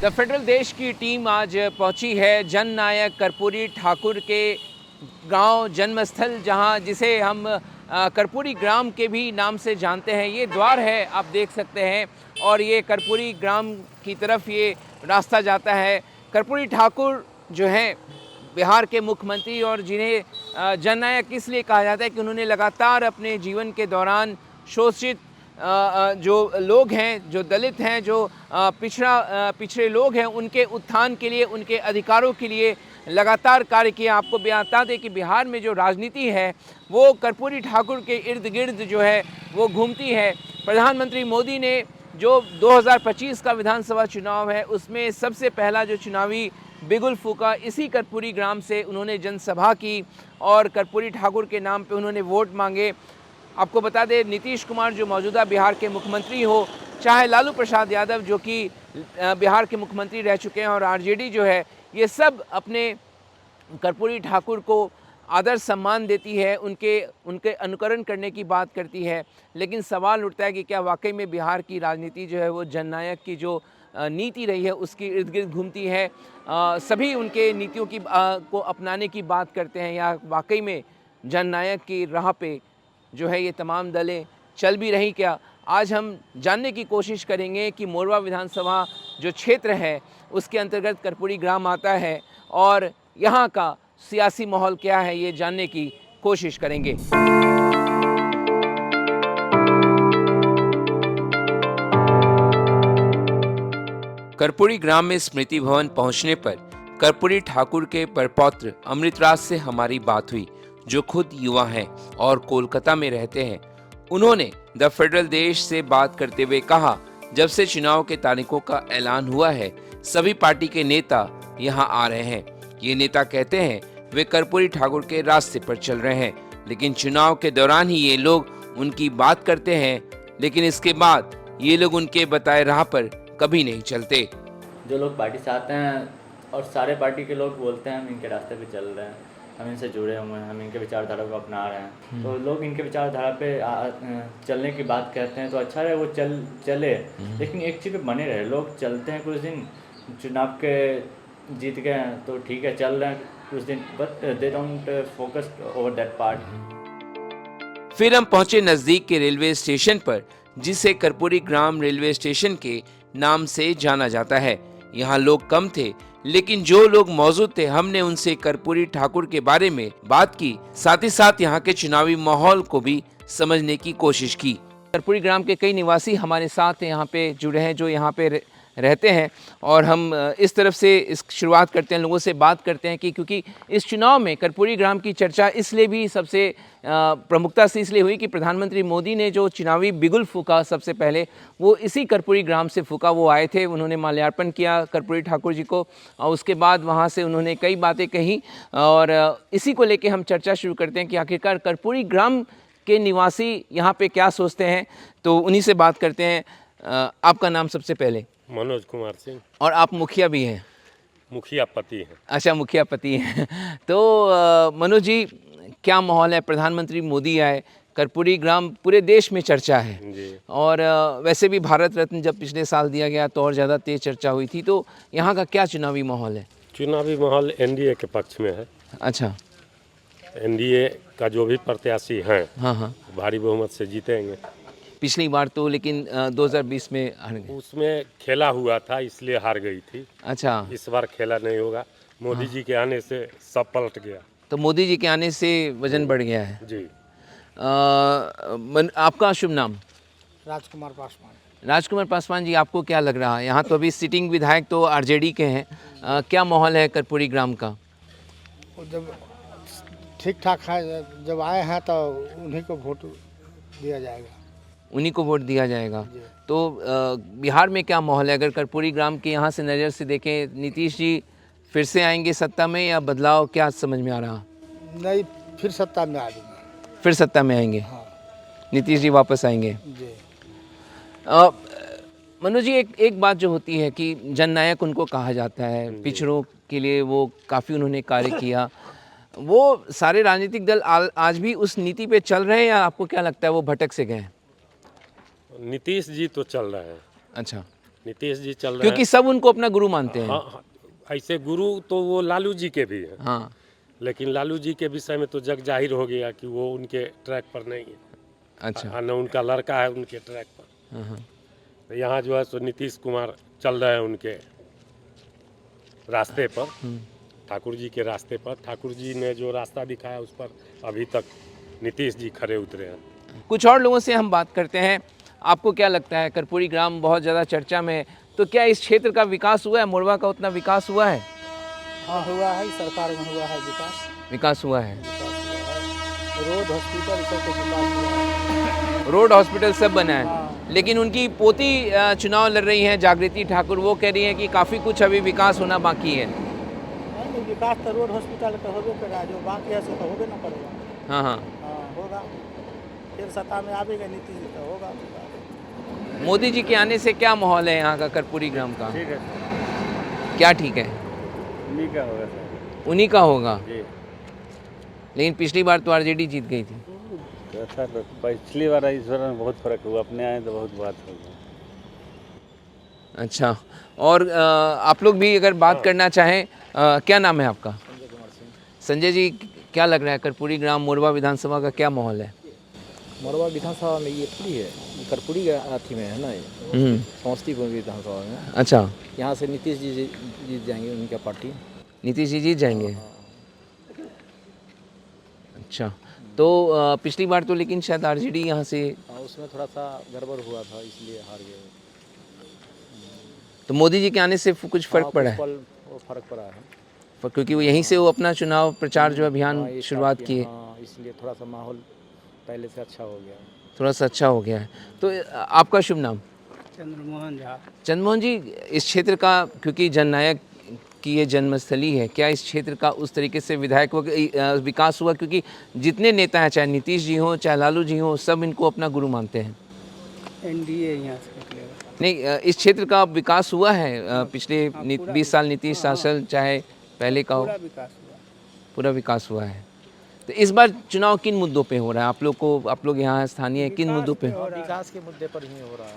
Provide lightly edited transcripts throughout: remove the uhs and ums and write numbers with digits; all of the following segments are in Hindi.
द फेडरल देश की टीम आज पहुंची है जननायक कर्पूरी ठाकुर के गांव जन्मस्थल, जहां जिसे हम कर्पूरी ग्राम के भी नाम से जानते हैं। ये द्वार है, आप देख सकते हैं, और ये कर्पूरी ग्राम की तरफ ये रास्ता जाता है। कर्पूरी ठाकुर जो हैं बिहार के मुख्यमंत्री, और जिन्हें जननायक इसलिए कहा जाता है कि उन्होंने लगातार अपने जीवन के दौरान शोषित जो लोग हैं, जो दलित हैं, जो पिछड़े लोग हैं, उनके उत्थान के लिए, उनके अधिकारों के लिए लगातार कार्य किया। आपको बता दें कि बिहार में जो राजनीति है वो कर्पूरी ठाकुर के इर्द गिर्द जो है वो घूमती है। प्रधानमंत्री मोदी ने जो 2025 का विधानसभा चुनाव है उसमें सबसे पहला जो चुनावी बिगुल फूका इसी कर्पूरी ग्राम से उन्होंने जनसभा की और कर्पूरी ठाकुर के नाम पे उन्होंने वोट मांगे। आपको बता दें, नीतीश कुमार जो मौजूदा बिहार के मुख्यमंत्री हो, चाहे लालू प्रसाद यादव जो कि बिहार के मुख्यमंत्री रह चुके हैं, और आरजेडी जो है, ये सब अपने कर्पूरी ठाकुर को आदर सम्मान देती है, उनके अनुकरण करने की बात करती है। लेकिन सवाल उठता है कि क्या वाकई में बिहार की राजनीति जो है वो जननायक की जो नीति रही है उसकी इर्द गिर्द घूमती है? सभी उनके नीतियों की को अपनाने की बात करते हैं, या वाकई में जननायक की राह पे जो है ये तमाम दलें चल भी रही क्या? आज हम जानने की कोशिश करेंगे कि मोरवा विधानसभा जो क्षेत्र है उसके अंतर्गत कर्पूरी ग्राम आता है, और यहाँ का सियासी माहौल क्या है ये जानने की कोशिश करेंगे। कर्पूरी ग्राम में स्मृति भवन पहुंचने पर कर्पूरी ठाकुर के परपौत्र अमृतराज से हमारी बात हुई, जो खुद युवा हैं और कोलकाता में रहते हैं। उन्होंने द फेडरल देश से बात करते हुए कहा, जब से चुनाव के तारीखों का ऐलान हुआ है सभी पार्टी के नेता यहां आ रहे हैं। ये नेता कहते हैं वे कर्पूरी ठाकुर के रास्ते पर चल रहे हैं, लेकिन चुनाव के दौरान ही ये लोग उनकी बात करते हैं, लेकिन इसके बाद ये लोग उनके बताए राह पर कभी नहीं चलते। जो लोग पार्टी से आते हैं और सारे पार्टी के लोग बोलते हैं हम इनके रास्ते पे चल रहे हैं, हम इनसे जुड़े हुए हैं, हम इनके विचारधारा को अपना रहे हैं, तो लोग इनके विचारधारा पे चलने की बात कहते हैं तो अच्छा रहे वो चले। लेकिन एक चीज़ पे बने रहे, लोग चलते हैं कुछ दिन, चुनाव के जीत गए हैं तो ठीक है चल रहे हैं कुछ दिन, but they don't focus over that part. फिर हम पहुंचे नजदीक के रेलवे स्टेशन पर, जिसे कर्पूरी ग्राम रेलवे स्टेशन के नाम से जाना जाता है। यहाँ लोग कम थे, लेकिन जो लोग मौजूद थे हमने उनसे कर्पूरी ठाकुर के बारे में बात की, साथ ही साथ यहाँ के चुनावी माहौल को भी समझने की कोशिश की। कर्पूरी ग्राम के कई निवासी हमारे साथ यहाँ पे जुड़े हैं, जो यहाँ पे रहते हैं, और हम इस तरफ से इस शुरुआत करते हैं, लोगों से बात करते हैं कि क्योंकि इस चुनाव में कर्पूरी ग्राम की चर्चा इसलिए भी सबसे प्रमुखता से इसलिए हुई कि प्रधानमंत्री मोदी ने जो चुनावी बिगुल फूका सबसे पहले वो इसी कर्पूरी ग्राम से फूका। वो आए थे, उन्होंने माल्यार्पण किया कर्पूरी ठाकुर जी को, और उसके बाद वहाँ से उन्होंने कई बातें कही, और इसी को लेके हम चर्चा शुरू करते हैं कि आखिरकार कर्पूरी ग्राम के निवासी यहाँ पे क्या सोचते हैं। तो उन्हीं से बात करते हैं। आपका नाम सबसे पहले? मनोज कुमार सिंह। और आप मुखिया भी हैं? मुखिया पति हैं। अच्छा, मुखिया पति हैं। तो मनोज जी, क्या माहौल है? प्रधानमंत्री मोदी आए, कर्पूरी ग्राम पूरे देश में चर्चा है जी। और वैसे भी भारत रत्न जब पिछले साल दिया गया तो और ज़्यादा तेज चर्चा हुई थी। तो यहाँ का क्या चुनावी माहौल है? चुनावी माहौल एनडीए के पक्ष में है। अच्छा। एनडीए का जो भी प्रत्याशी हैं, हाँ, भारी बहुमत से जीतेंगे। पिछली बार तो लेकिन 2020 में हार गए। उसमें खेला हुआ था इसलिए हार गई थी। अच्छा। इस बार खेला नहीं होगा। मोदी जी के आने से सब पलट गया। तो मोदी जी के आने से वजन बढ़ गया है जी। आपका शुभ नाम? राजकुमार पासवान। राजकुमार पासवान जी, आपको क्या लग रहा है? यहाँ तो अभी सिटिंग विधायक तो आरजेडी के हैं, क्या माहौल है कर्पूरी ग्राम का? जब ठीक ठाक है, जब आए हैं तो उन्हीं को वोट दिया जाएगा। उन्हीं को वोट दिया जाएगा। तो बिहार में क्या माहौल है? अगर कर्पूरी ग्राम के यहाँ से नज़र से देखें, नीतीश जी फिर से आएंगे सत्ता में या बदलाव, क्या समझ में आ रहा? नहीं, फिर सत्ता में आ जाएंगे। फिर सत्ता में आएंगे? हाँ। नीतीश जी वापस आएंगे जी। मनोज जी, एक बात जो होती है कि जननायक उनको कहा जाता है, पिछड़ों के लिए वो काफ़ी उन्होंने कार्य किया। वो सारे राजनीतिक दल आज भी उस नीति पे चल रहे हैं, या आपको क्या लगता है वो भटक से गए? नीतीश जी तो चल रहे हैं। अच्छा। नीतीश जी चल रहे क्योंकि सब उनको अपना गुरु मानते हैं। हैं। हाँ, ऐसे गुरु तो वो लालू जी के भी हैं। हाँ, लेकिन लालू जी के विषय में तो जग जाहिर हो गया कि वो उनके ट्रैक पर नहीं है। अच्छा। न उनका लड़का है उनके ट्रैक पर। हाँ, हाँ। तो यहाँ जो है सो नीतीश कुमार चल रहे हैं उनके रास्ते पर, ठाकुर जी के रास्ते पर। ठाकुर जी ने जो रास्ता दिखाया उस पर अभी तक नीतीश जी खरे उतरे हैं। कुछ और लोगों से हम बात करते हैं। आपको क्या लगता है, कर्पूरी ग्राम बहुत ज़्यादा चर्चा में है, तो क्या इस क्षेत्र का विकास हुआ है? मोरवा का उतना विकास हुआ है? हाँ हुआ है, सरकार में हुआ है विकास हुआ है। रोड हॉस्पिटल सबको विकास हुआ है। रोड हॉस्पिटल सब बना है। हाँ। लेकिन उनकी पोती चुनाव लड़ रही हैं, जागृति ठाकुर, वो कह रही हैं कि काफ़ी कुछ अभी विकास होना बाकी है। नहीं, विकास तो रोड हॉस्पिटल का होबे करा, जो बाकी है सो तो होबे ना करेगा। हाँ, हाँ। हाँ होगा, फिर सत्ता में आवेगा नीतीश जी तो होगा विकास। मोदी जी के आने से क्या माहौल है यहाँ का कर्पूरी ग्राम का? ठीक है, क्या ठीक है? उन्हीं का होगा सर उन्हीं का होगा। जी। लेकिन पिछली बार तो आरजेडी जीत गई थी। तो सर पिछली बार इस बार में बहुत फर्क हुआ, अपने आए तो बहुत बात हो गई। अच्छा, और आप लोग भी अगर बात करना चाहें, क्या नाम है आपका? संजय जी, क्या लग रहा है कर्पूरी ग्राम मोरवा विधानसभा का क्या माहौल है? मोरवा विधानसभा में ये थोड़ी है, कर्पूरी अथी में है ना, ये समस्तीपुर विधानसभा में। अच्छा, यहाँ से नीतीश जी जीत जाएंगे, उनका पार्टी। नीतीश जी जीत जाएंगे। अच्छा, तो पिछली बार तो लेकिन शायद आरजेडी यहाँ से, उसमें थोड़ा सा गड़बड़ हुआ था, इसलिए हार गए। तो मोदी जी के आने से कुछ फर्क पड़ा है? वो फर्क पड़ा है, क्योंकि वो यहीं से वो अपना चुनाव प्रचार जो अभियान ये शुरुआत किए, हाँ, इसलिए थोड़ा सा माहौल पहले से अच्छा हो गया। थोड़ा सा अच्छा हो गया है। तो आपका शुभ नाम? चंद्रमोहन झा। चंद्रमोहन जी, इस क्षेत्र का, क्योंकि जननायक की ये जन्मस्थली है, क्या इस क्षेत्र का उस तरीके से विधायकों के विकास हुआ? क्योंकि जितने नेता हैं, चाहे नीतीश जी हों चाहे लालू जी हों, सब इनको अपना गुरु मानते हैं। एनडीए यहाँ से निकलेगा। नहीं, इस क्षेत्र का विकास हुआ है पिछले 20 साल नीतीश शासन, चाहे पहले का हो, पूरा विकास हुआ। पूरा विकास हुआ है। तो इस बार चुनाव किन मुद्दों पे हो रहा है? आप लोग यहाँ स्थानीय हैं, किन मुद्दों पे? विकास के मुद्दे पर ही हो रहा है।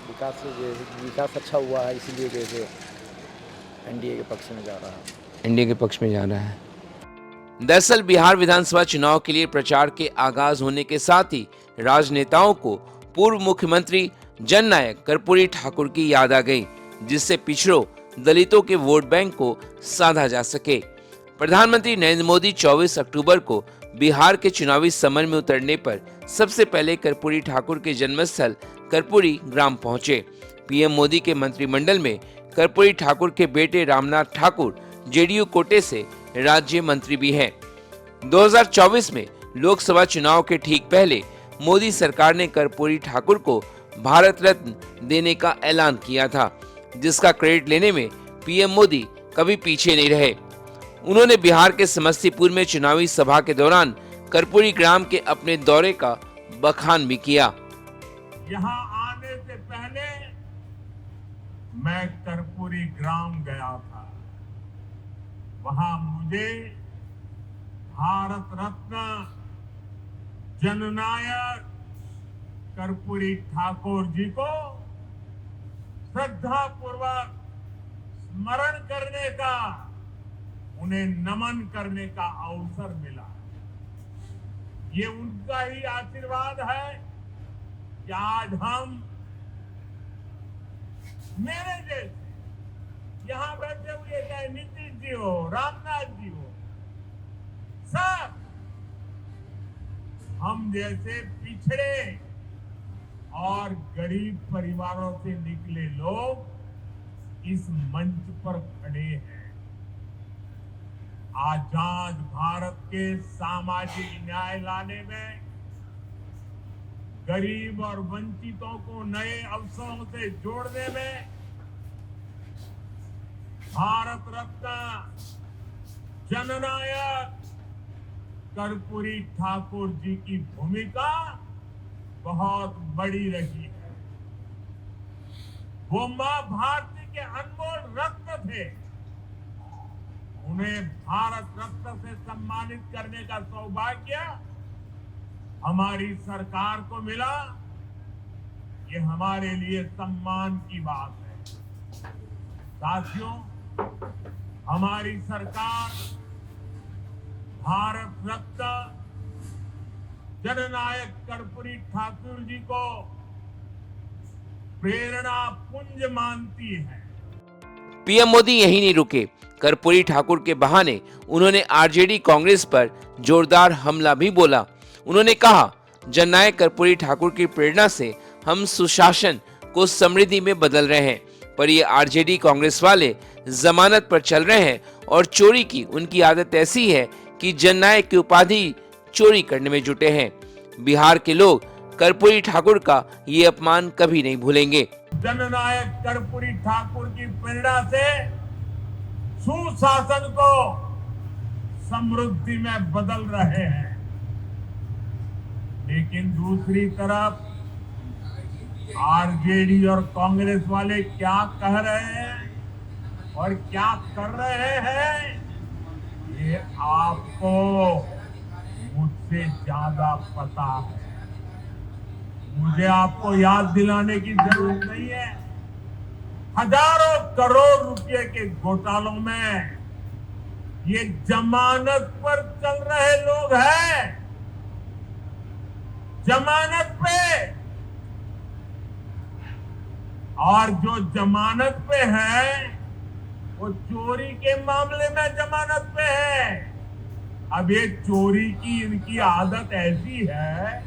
विकास अच्छा हुआ है, इसीलिए जैसे एनडीए के पक्ष में जा रहा है। एनडीए के पक्ष में जा रहा है। दरअसल बिहार विधानसभा चुनाव के लिए प्रचार के आगाज होने के साथ ही राजनेताओं को पूर्व मुख्यमंत्री जननायक कर्पूरी ठाकुर की याद आ गई, जिससे पिछड़ों दलितों के वोट बैंक को साधा जा सके। प्रधानमंत्री नरेंद्र मोदी 24 अक्टूबर को बिहार के चुनावी समर में उतरने पर सबसे पहले कर्पूरी ठाकुर के जन्मस्थल कर्पूरी ग्राम पहुंचे। पीएम मोदी के मंत्रिमंडल में कर्पूरी ठाकुर के बेटे रामनाथ ठाकुर जेडीयू कोटे से राज्य मंत्री भी हैं। 2024 में लोकसभा चुनाव के ठीक पहले मोदी सरकार ने कर्पूरी ठाकुर को भारत रत्न देने का ऐलान किया था, जिसका क्रेडिट लेने में पीएम मोदी कभी पीछे नहीं रहे। उन्होंने बिहार के समस्तीपुर में चुनावी सभा के दौरान कर्पूरी ग्राम के अपने दौरे का बखान भी किया। यहाँ आने से पहले मैं कर्पूरी ग्राम गया था। वहां मुझे भारत रत्न जननायक कर्पूरी ठाकुर जी को श्रद्धा पूर्वक स्मरण करने का, उन्हें नमन करने का अवसर मिला। ये उनका ही आशीर्वाद है कि आज हम मेरे जैसे यहाँ बैठे हुए, चाहे नीतीश जी हो, रामनाथ जी हो, सब हम जैसे पिछड़े और गरीब परिवारों से निकले लोग इस मंच पर खड़े हैं। आजाद भारत के सामाजिक न्याय लाने में, गरीब और वंचितों को नए अवसरों से जोड़ने में भारत रत्न जननायक कर्पूरी ठाकुर जी की भूमिका बहुत बड़ी रही है। वो मां भारती के अनमोल रत्न थे। उन्हें भारत रत्न से सम्मानित करने का सौभाग्य हमारी सरकार को मिला। ये हमारे लिए सम्मान की बात है। साथियों, हमारी सरकार भारत रत्न जननायक कर्पूरी ठाकुर जी को प्रेरणा पुंज मानती है। पीएम मोदी यहीं नहीं रुके। कर्पूरी ठाकुर के बहाने उन्होंने आरजेडी कांग्रेस पर जोरदार हमला भी बोला। उन्होंने कहा, जननायक कर्पूरी ठाकुर की प्रेरणा से हम सुशासन को समृद्धि में बदल रहे हैं, पर ये आरजेडी कांग्रेस वाले जमानत पर चल रहे हैं और चोरी की उनकी आदत ऐसी है कि जननायक की उपाधि चोरी करने में जुटे हैं। बिहार के लोग कर्पूरी ठाकुर का ये अपमान कभी नहीं भूलेंगे। जननायक कर्पूरी ठाकुर की प्रेरणा से सुशासन को समृद्धि में बदल रहे हैं, लेकिन दूसरी तरफ आरजेडी और कांग्रेस वाले क्या कह रहे हैं और क्या कर रहे हैं, ये आपको मुझसे ज्यादा पता है। मुझे आपको याद दिलाने की जरूरत नहीं है। हजारों करोड़ रुपए के घोटालों में ये जमानत पर चल रहे लोग हैं, जमानत पे। और जो जमानत पे है वो चोरी के मामले में जमानत पे है। अब ये चोरी की इनकी आदत ऐसी है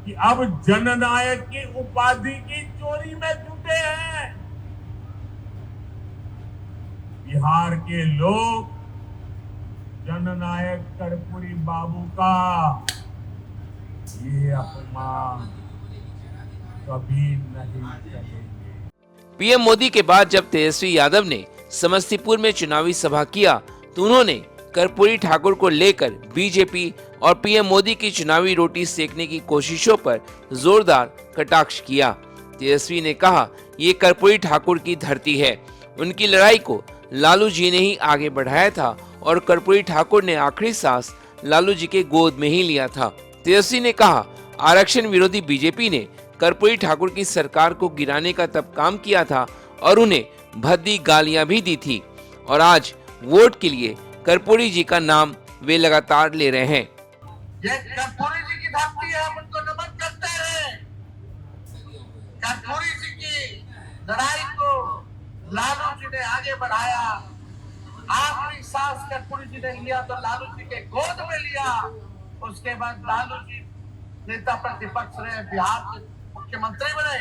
कि अब जननायक की उपाधि की चोरी में जुटे हैं। बिहार के लोग जननायक कर्पूरी बाबू का ये अपमान कभी नहीं करेंगे। पीएम मोदी के बाद जब तेजस्वी यादव ने समस्तीपुर में चुनावी सभा किया तो उन्होंने कर्पूरी ठाकुर को लेकर बीजेपी और पीएम मोदी की चुनावी रोटी सेकने की कोशिशों पर जोरदार कटाक्ष किया। तेजस्वी ने कहा, ये कर्पूरी ठाकुर की धरती है। उनकी लड़ाई को लालू जी ने ही आगे बढ़ाया था और कर्पूरी ठाकुर ने आखिरी सांस लालू जी के गोद में ही लिया था। तेजस्वी ने कहा, आरक्षण विरोधी बीजेपी ने कर्पूरी ठाकुर की सरकार को गिराने का तब काम किया था और उन्हें भद्दी गालियां भी दी थी, और आज वोट के लिए कर्पूरी जी का नाम वे लगातार ले रहे हैं। ये कर्पूरी जी की धरती है, हम उनको नमन करते हैं। कर्पूरी जी की लड़ाई को लालू जी ने आगे बढ़ाया। आखिरी सांस कर्पूरी जी ने लिया तो लालू जी के गोद में लिया। उसके बाद लालू जी नेता प्रतिपक्ष रहे, बिहार के मुख्यमंत्री बने।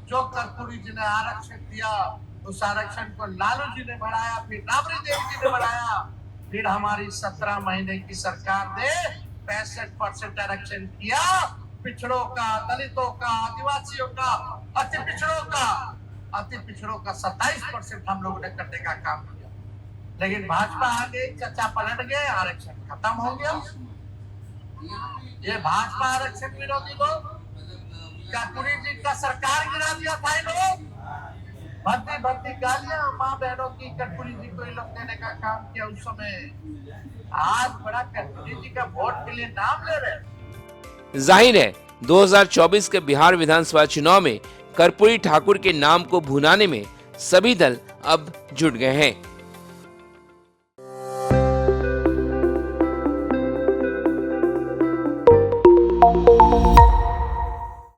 जो कर्पूरी जी ने आरक्षण दिया उस आरक्षण को लालू जी ने बढ़ाया, फिर राबड़ी देवी जी ने बढ़ाया, फिर हमारी 17 महीने की सरकार ने 65% आरक्षण किया। पिछड़ों का, दलितों का, आदिवासियों का, अति पिछड़ों का 27% हम लोगों ने करने का काम किया। लेकिन भाजपा आ गई, चचा पलट गए, आरक्षण खत्म हो गया। ये भाजपा आरक्षण विरोधी लोग, कर्पूरी जी का सरकार गिरा दिया था। लोग भर्ती गालियां माँ बहनों की कर्पूरी जी को लोग देने का काम किया उस समय। आज बड़ा कर्पूरी जी का वोट के लिए नाम ले रहे। जाहिर है 2024 के बिहार विधानसभा चुनाव में कर्पूरी ठाकुर के नाम को भुनाने में सभी दल अब जुट गए हैं।